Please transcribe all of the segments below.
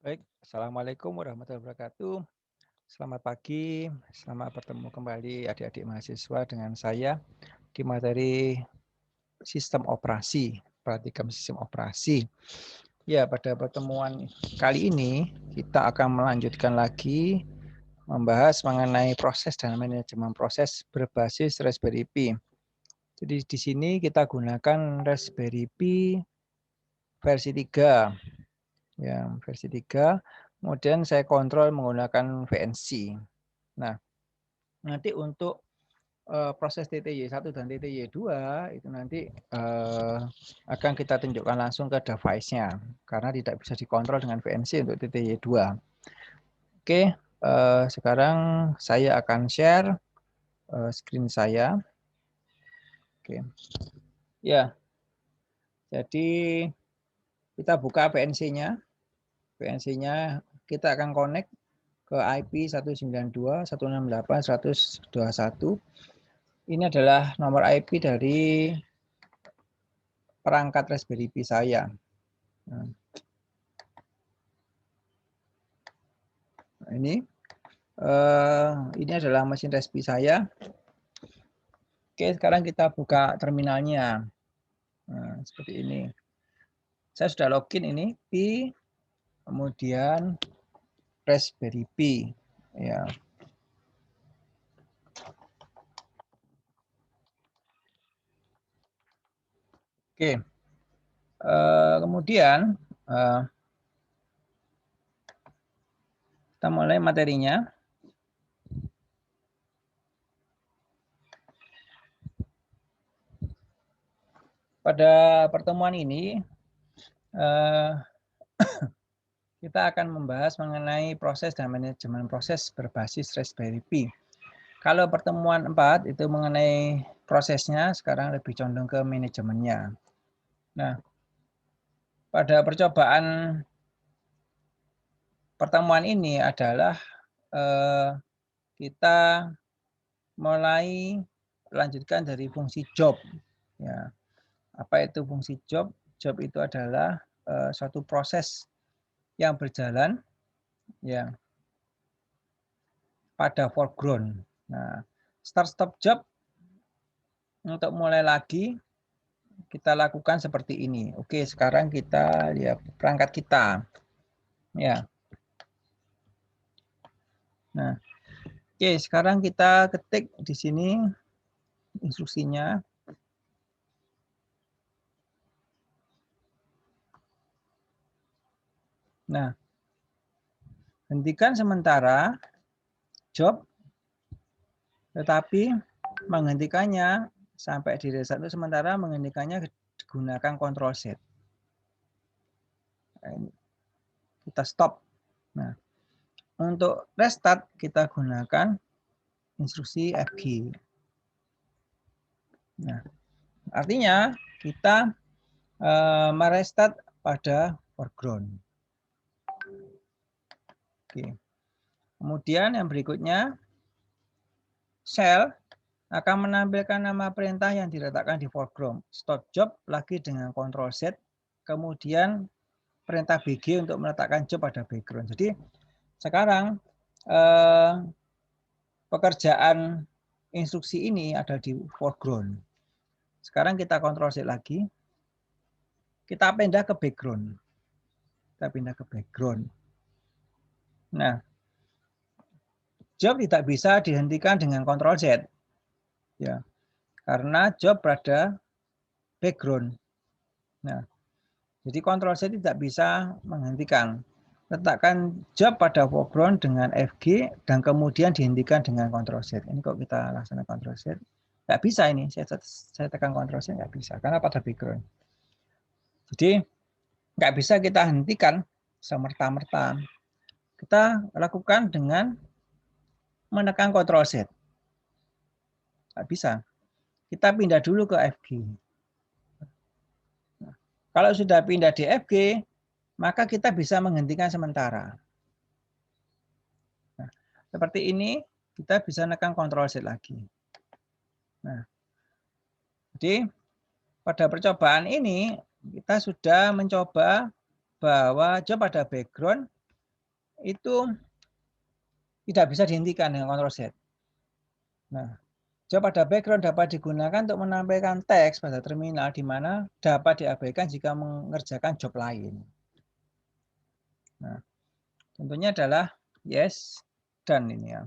Baik, Assalamualaikum warahmatullahi wabarakatuh. Selamat pagi, selamat bertemu kembali adik-adik mahasiswa dengan saya di materi sistem operasi, praktikum sistem operasi. Ya, pada pertemuan kali ini kita akan melanjutkan lagi membahas mengenai proses dan manajemen proses berbasis Raspberry Pi. Jadi di sini kita gunakan Raspberry Pi versi 3. Ya, versi 3. Kemudian saya kontrol menggunakan VNC. Nah, nanti untuk proses TTY1 dan TTY2 itu nanti akan kita tunjukkan langsung ke device-nya karena tidak bisa dikontrol dengan VNC untuk TTY2. Oke, sekarang saya akan share screen saya. Oke. Ya. Jadi kita buka VNC-nya. VNC-nya kita akan connect ke IP 192.168.121. Ini adalah nomor IP dari perangkat Raspberry Pi saya. Nah, ini adalah mesin Raspberry saya. Oke, sekarang kita buka terminalnya. Nah, seperti ini. Saya sudah login ini Pi, kemudian Raspberry Pi. Ya. Oke. Kemudian kita mulai materinya. Pada pertemuan ini kita akan membahas mengenai proses dan manajemen proses berbasis Raspberry Pi. Kalau pertemuan 4 itu mengenai prosesnya, sekarang lebih condong ke manajemennya. Nah, pada percobaan pertemuan ini adalah kita mulai lanjutkan dari fungsi job. Ya, apa itu fungsi job? Job itu adalah suatu proses yang berjalan yang pada foreground. Nah, start stop job untuk mulai lagi kita lakukan seperti ini. Oke, sekarang kita lihat perangkat kita. Ya. Nah, oke, sekarang kita ketik di sini instruksinya. Nah, hentikan sementara job, tetapi menghentikannya sampai di reset itu sementara menghentikannya gunakan Ctrl Z. Kita stop. Nah, untuk restart kita gunakan instruksi FG. Nah, artinya kita merestart pada foreground. Oke. Kemudian yang berikutnya, shell akan menampilkan nama perintah yang diletakkan di foreground. Stop job lagi dengan Ctrl Z. Kemudian perintah BG untuk meletakkan job pada background. Jadi sekarang pekerjaan instruksi ini ada di foreground. Sekarang kita Ctrl Z lagi. Kita pindah ke background. Kita pindah ke background. Nah, job tidak bisa dihentikan dengan Ctrl Z. Ya. Karena job pada background. Nah, jadi Ctrl Z tidak bisa menghentikan. Letakkan job pada foreground dengan FG dan kemudian dihentikan dengan Ctrl Z. Ini kok kita laksanakan Ctrl Z. Nggak bisa ini. Saya tekan Ctrl Z nggak bisa karena pada background. Jadi nggak bisa kita hentikan semerta-merta. Kita lakukan dengan menekan Ctrl Z. Nggak bisa. Kita pindah dulu ke FG. Nah, kalau sudah pindah di FG, maka kita bisa menghentikan sementara. Nah, seperti ini, kita bisa menekan Ctrl Z lagi. Nah, jadi pada percobaan ini, kita sudah mencoba bahwa job pada background itu tidak bisa dihentikan dengan Ctrl Z. Nah, job pada background dapat digunakan untuk menampilkan teks pada terminal di mana dapat diabaikan jika mengerjakan job lain. Nah, tentunya adalah yes, done ini ya.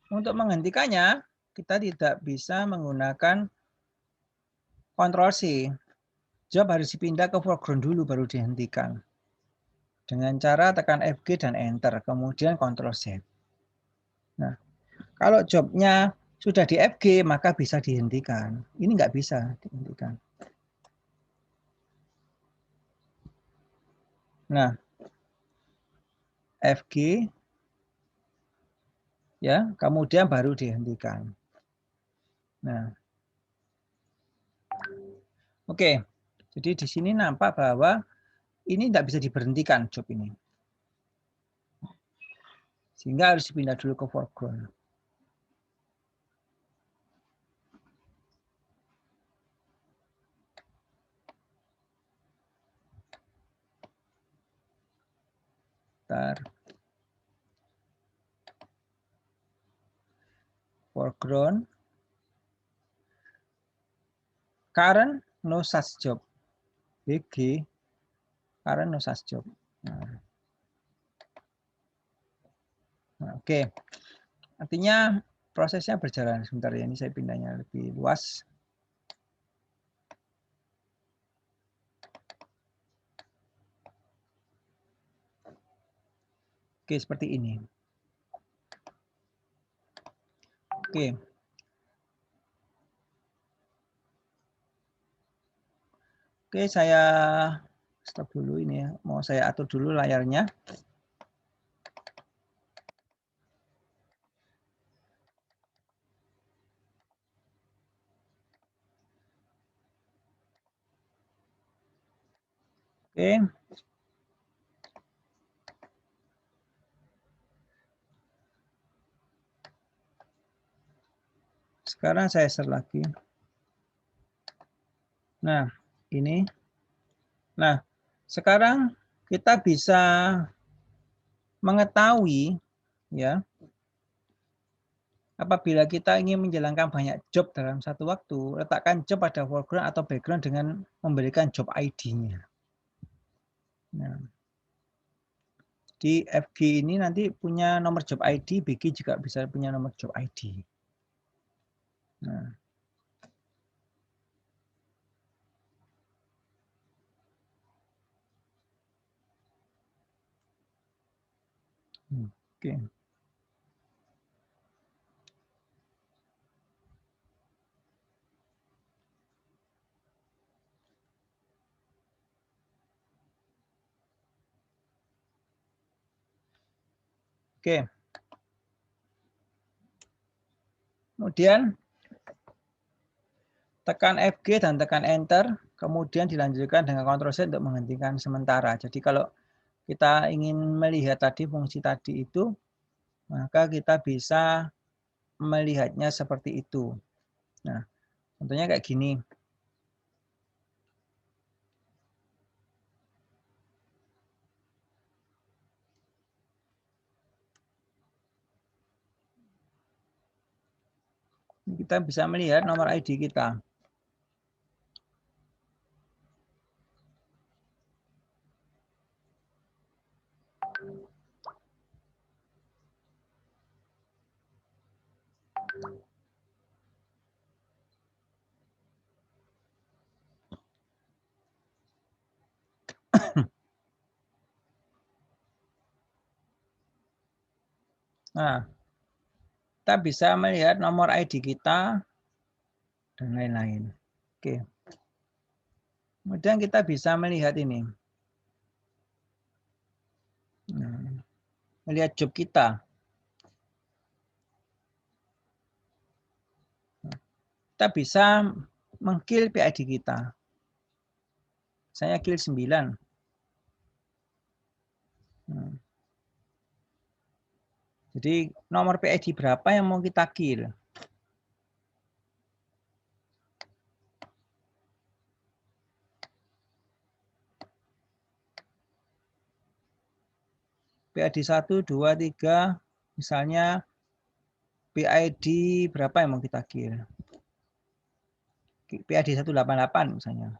Untuk menghentikannya, kita tidak bisa menggunakan Ctrl C. Job harus dipindah ke foreground dulu baru dihentikan. Dengan cara tekan FG dan Enter, kemudian Ctrl Z. Nah, kalau jobnya sudah di FG, maka bisa dihentikan. Ini nggak bisa dihentikan. Nah, FG, ya, kemudian baru dihentikan. Nah, oke. Jadi di sini nampak bahwa ini tidak bisa diberhentikan job ini. Sehingga harus dipindah dulu ke foreground. Bentar. Foreground. Current no such job. BG. Current no such job. Nah, oke. Artinya prosesnya berjalan sebentar ya. Ini saya pindahnya lebih luas. Oke, seperti ini. Oke. Oke, saya stop dulu ini ya. Mau saya atur dulu layarnya. Oke. Sekarang saya share lagi. Nah, ini. Nah, sekarang kita bisa mengetahui ya, apabila kita ingin menjalankan banyak job dalam satu waktu, letakkan job pada foreground atau background dengan memberikan job ID-nya. Nah, di FG ini nanti punya nomor job ID, BG juga bisa punya nomor job ID. Nah, oke. Oke. Kemudian tekan FG dan tekan Enter, kemudian dilanjutkan dengan Ctrl Z untuk menghentikan sementara. Jadi kalau kita ingin melihat tadi fungsi tadi itu, maka kita bisa melihatnya seperti itu. Nah, contohnya kayak gini. Kita bisa melihat nomor ID kita. Nah, kita bisa melihat nomor ID kita dan lain-lain. Oke. Kemudian kita bisa melihat ini. Nah, melihat job kita. Kita bisa meng-kill PID kita. Saya kill 9. Jadi nomor PID berapa yang mau kita kill? PID 1, 2, 3, misalnya PID berapa yang mau kita kill? PID 188 misalnya.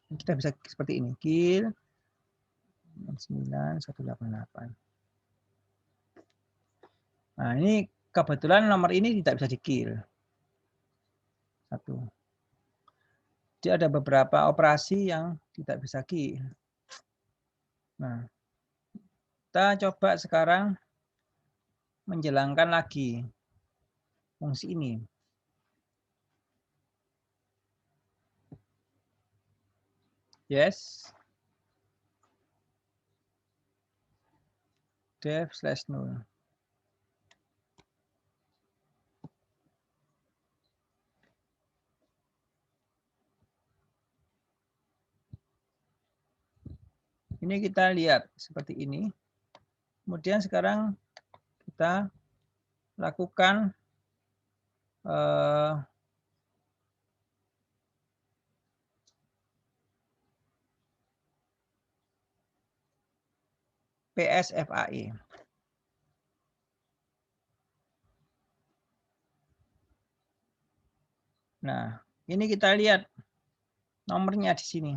Kita bisa seperti ini, kill 9188. Nah, ini kebetulan nomor ini tidak bisa di-kill. Satu. Jadi ada beberapa operasi yang tidak bisa kill. Nah, kita coba sekarang menjalankan lagi fungsi ini. Yes. Def/0. Ini kita lihat seperti ini. Kemudian sekarang kita lakukan PSFAE. Nah, ini kita lihat nomornya di sini.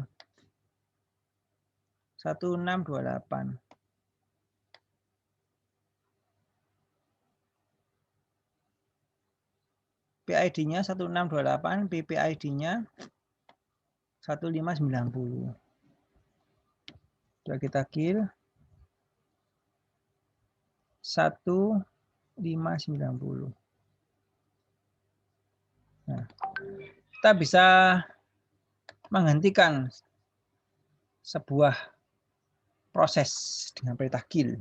1628. PID-nya 1628, PPID-nya 1590. Sudah kita kill 1590. Nah, kita bisa menghentikan sebuah proses dengan perintah kill.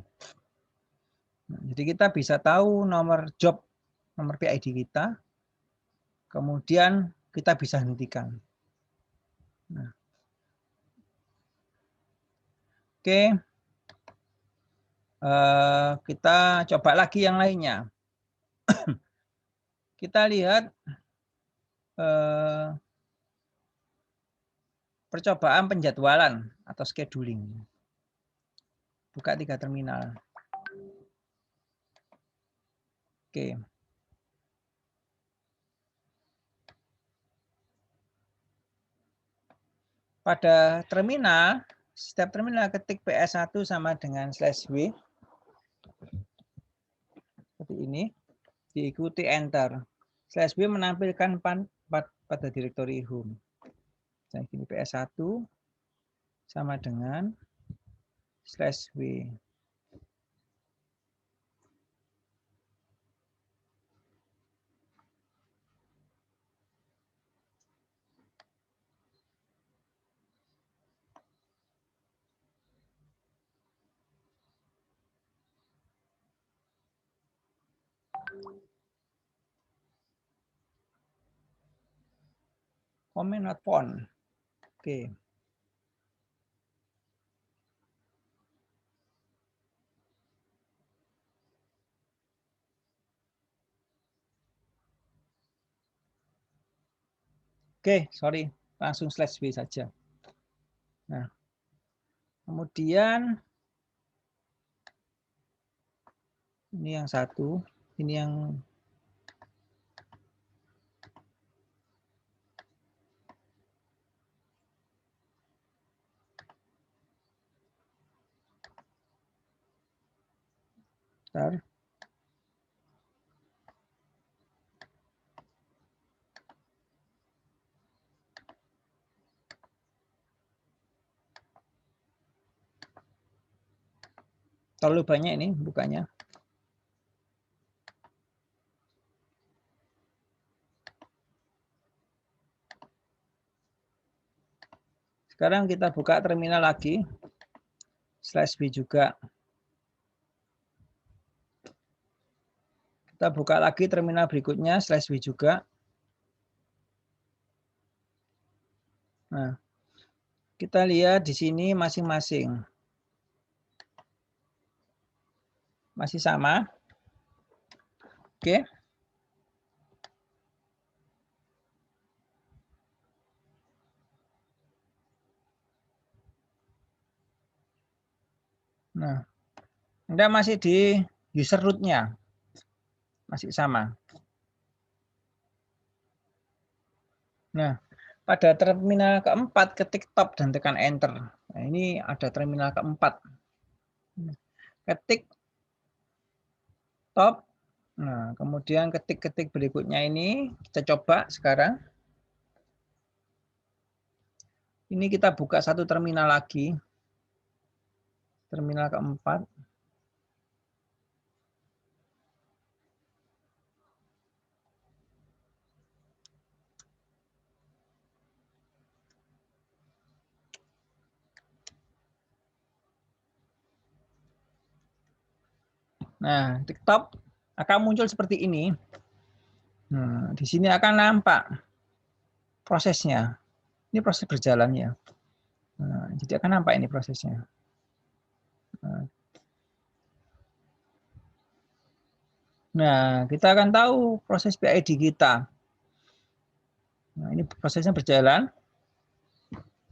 Nah, jadi kita bisa tahu nomor job, nomor PID kita, kemudian kita bisa hentikan. Nah, oke, kita coba lagi yang lainnya. Kita lihat percobaan penjadwalan atau scheduling. Buka 3 terminal. Oke. Pada terminal, setiap terminal ketik PS1 sama dengan /w. Seperti ini. Diikuti enter. /w menampilkan pada direktori home. Jadi ini PS1 sama dengan /w. Comment not found. Oke. Oke, sorry. Langsung /w saja. Nah, kemudian ini yang satu, ini yang bentar. Terlalu banyak ini bukanya. Sekarang kita buka terminal lagi. /w juga. Kita buka lagi terminal berikutnya, /w juga. Nah, kita lihat di sini masing-masing. Masih sama. Oke. Nah, Anda masih di user root-nya, masih sama. Nah, pada terminal keempat ketik tab dan tekan enter. Nah, ini ada terminal keempat. Ketik tab. Nah, kemudian ketik-ketik berikutnya ini kita coba sekarang. Ini kita buka satu terminal lagi. Terminal keempat. Nah, TikTok akan muncul seperti ini. Nah, di sini akan nampak prosesnya. Ini proses berjalannya. Nah, jadi akan nampak ini prosesnya. Nah, kita akan tahu proses PID kita. Nah, ini prosesnya berjalan.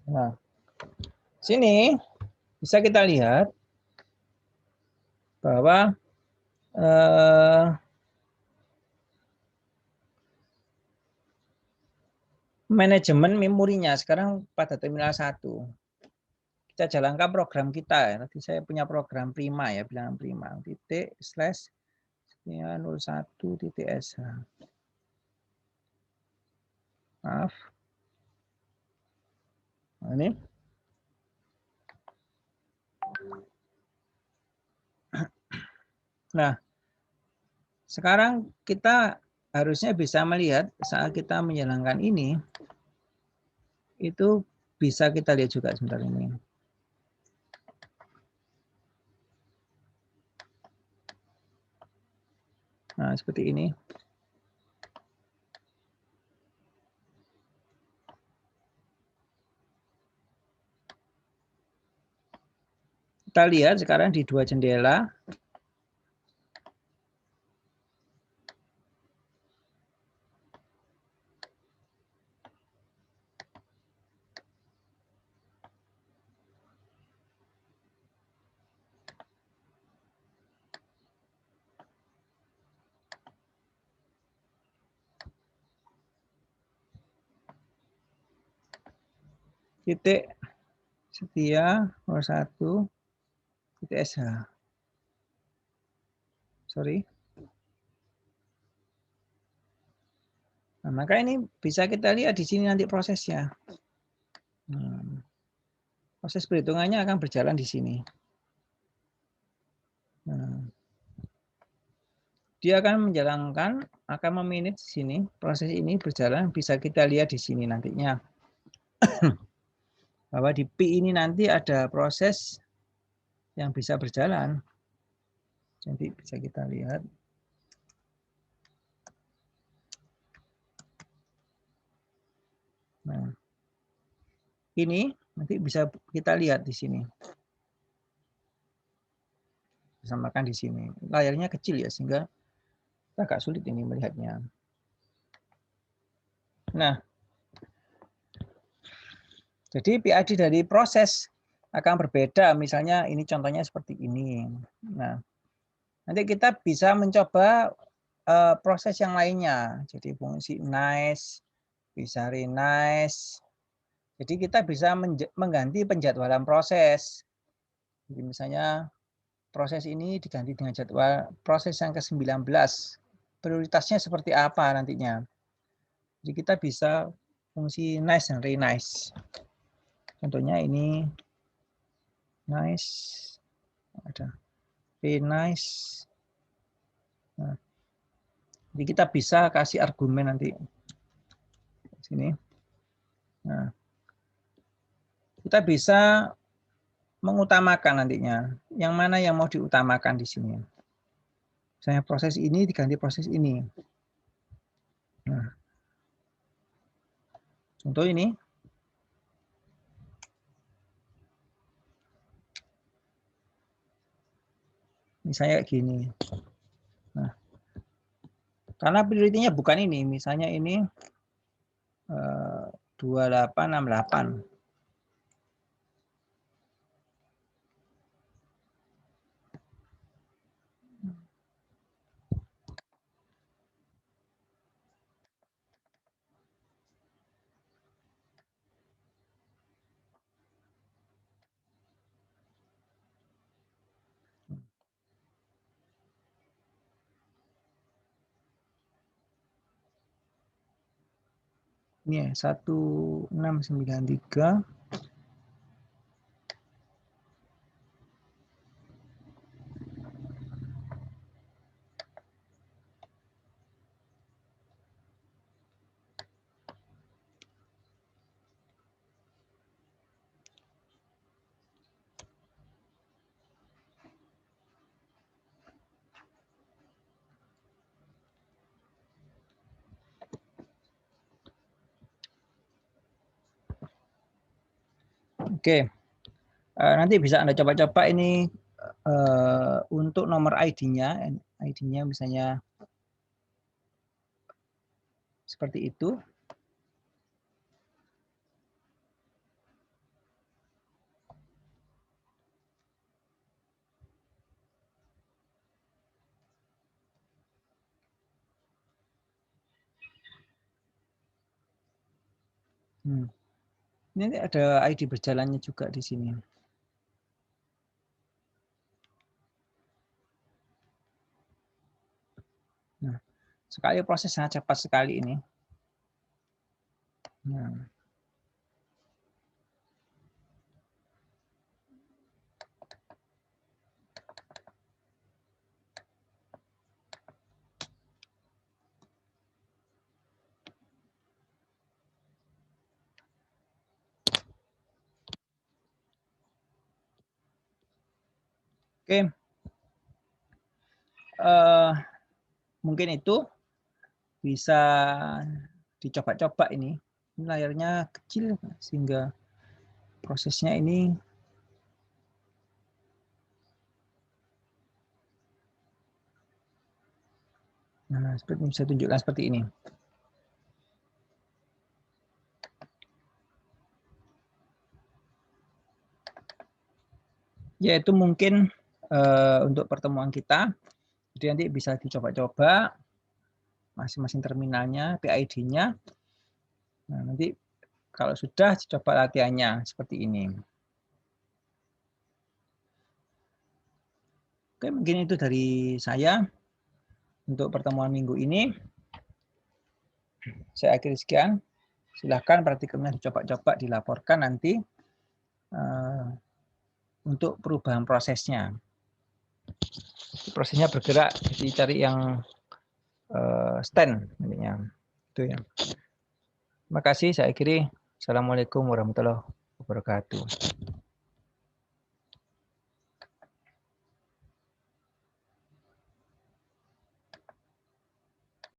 Nah, sini bisa kita lihat bahwa manajemen memorinya sekarang pada terminal 1. Kita jalankan program kita. Tadi saya punya program prima ya, bilangan prima. Titik slash 01 titik sh. Maaf. Nah, ini. Nah, sekarang kita harusnya bisa melihat saat kita menjalankan ini, itu bisa kita lihat juga sebentar ini. Nah, seperti ini. Kita lihat sekarang di dua jendela. Titik setia 01 titik sh. Sorry. Nah, maka ini bisa kita lihat di sini nanti prosesnya. Proses perhitungannya akan berjalan di sini. Nah, dia akan menjalankan, akan memanage di sini. Proses ini berjalan, bisa kita lihat di sini nantinya. Bahwa di P ini nanti ada proses yang bisa berjalan. Jadi bisa kita lihat. Nah, ini nanti bisa kita lihat di sini. Samakan di sini. Layarnya kecil ya, sehingga agak sulit ini melihatnya. Nah, jadi PID dari proses akan berbeda. Misalnya ini contohnya seperti ini. Nah, nanti kita bisa mencoba proses yang lainnya. Jadi fungsi nice, bisa renice. Jadi kita bisa mengganti penjadwalan proses. Jadi misalnya proses ini diganti dengan jadwal proses yang ke-19. Prioritasnya seperti apa nantinya. Jadi kita bisa fungsi nice dan renice. Contohnya ini nice, ada renice. Nah, jadi kita bisa kasih argumen nanti sini. Nah, kita bisa mengutamakan nantinya. Yang mana yang mau diutamakan di sini. Misalnya proses ini diganti proses ini. Nah, contoh ini. Misalnya gini. Nah, karena prioritinya bukan ini. Misalnya ini 2868. Ini ya, 1693. Oke, nanti bisa Anda coba-coba ini untuk nomor ID-nya, ID-nya misalnya seperti itu. Ini ada ID berjalannya juga di sini. Nah, sekali proses sangat cepat sekali ini. Nah. Oke, mungkin itu bisa dicoba-coba ini. Ini layarnya kecil sehingga prosesnya ini seperti bisa tunjukkan seperti ini. Yaitu mungkin untuk pertemuan kita, jadi nanti bisa dicoba-coba masing-masing terminalnya, PID-nya. Nah, nanti kalau sudah coba latihannya seperti ini. Oke, mungkin itu dari saya untuk pertemuan minggu ini. Saya akhiri sekian. Silahkan praktikumnya dicoba-coba, dilaporkan nanti untuk perubahan prosesnya. Prosesnya bergerak, jadi cari yang stand nantinya. Itu ya. Terima kasih, saya akhiri. Assalamualaikum warahmatullahi wabarakatuh.